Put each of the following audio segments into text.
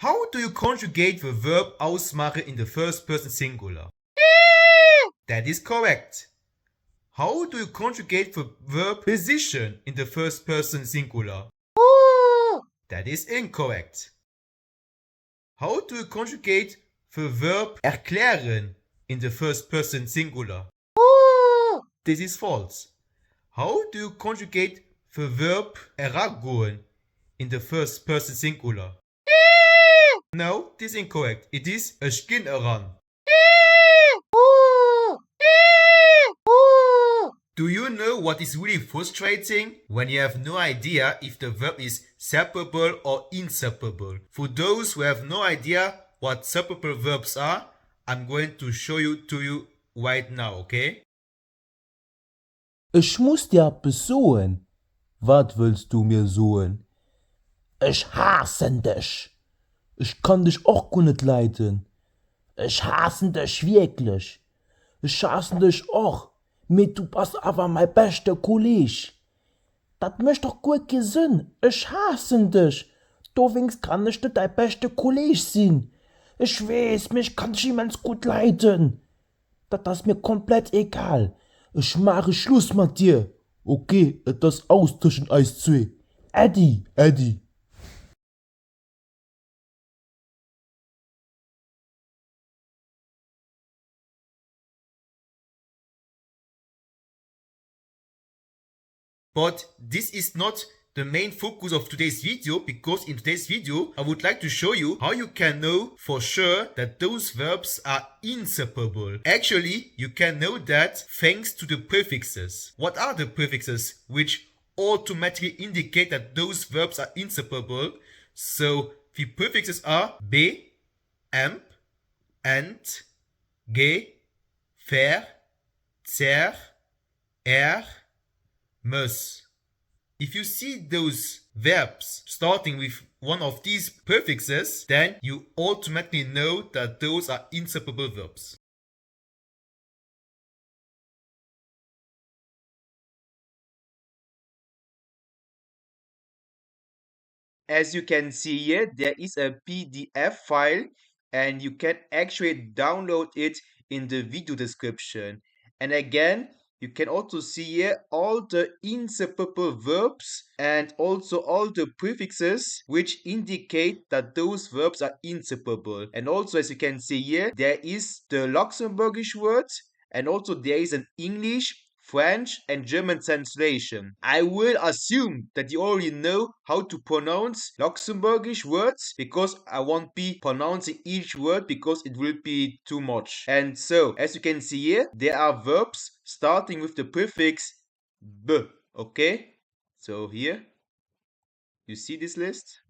How do you conjugate the verb ausmachen in the first person singular? That is correct. How do you conjugate the verb position in the first person singular? That is incorrect. How do you conjugate the verb erklären in the first person singular? This is false. How do you conjugate the verb eragoen in the first person singular? No, this is incorrect. It is erskineran. Do you know what is really frustrating? When you have no idea if the verb is separable or inseparable. For those who have no idea what separable verbs are, I'm going to show you to you right now, okay? Ich muss dir etwas sagen. Was willst du mir sagen? Ich hasse dich. Ich kann dich auch gar nicht leiden. Ich hasse dich wirklich. Ich hasse dich auch. Mit du bist aber mein bester Kollege. Das macht doch gut keinen Sinn. Ich hasse dich. Du willst kann nicht dein bester Kollege sein. Ich weiß, mich kann niemand gut leiden. Das ist mir komplett egal. Ich mache Schluss mit dir. Okay, das aus zwischen uns zwei. Eddie, Eddie. But this is not the main focus of today's video, because in today's video I would like to show you how you can know for sure that those verbs are inseparable. Actually, you can know that thanks to the prefixes. What are the prefixes which automatically indicate that those verbs are inseparable? So the prefixes are be, amp, ent, ge, ver, zer, er, muss. If you see those verbs starting with one of these prefixes, then you automatically know that those are inseparable verbs. As you can see here, there is a PDF file and you can actually download it in the video description. And again, you can also see here all the inseparable verbs and also all the prefixes which indicate that those verbs are inseparable. And also, as you can see here, there is the Luxembourgish word and also there is an English, French and German translation. I will assume that you already know how to pronounce Luxembourgish words because I won't be pronouncing each word because it will be too much. And so, as you can see here, there are verbs starting with the prefix b, okay? So here, you see this list?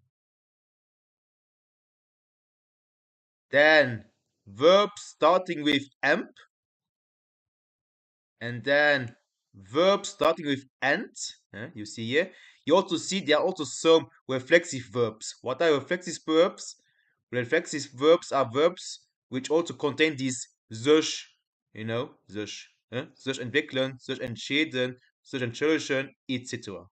Then verbs starting with amp, and then verbs starting with ent, you see here. You also see there are also some reflexive verbs. What are reflexive verbs? Reflexive verbs are verbs which also contain these sich, sich, sich entwickeln, sich entschäden, sich entschuldigen, etc.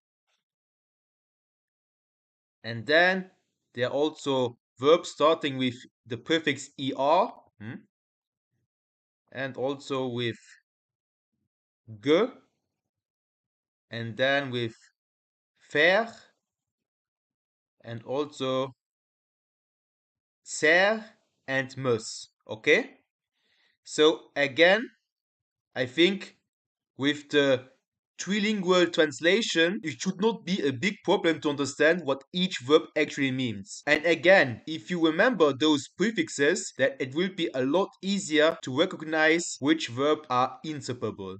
And then there are also verbs starting with the prefix er, and also with ge, and then with ver, and also ser and muss. Okay? So again, I think with the trilingual translation, it should not be a big problem to understand what each verb actually means. And again, if you remember those prefixes, then it will be a lot easier to recognize which verbs are inseparable.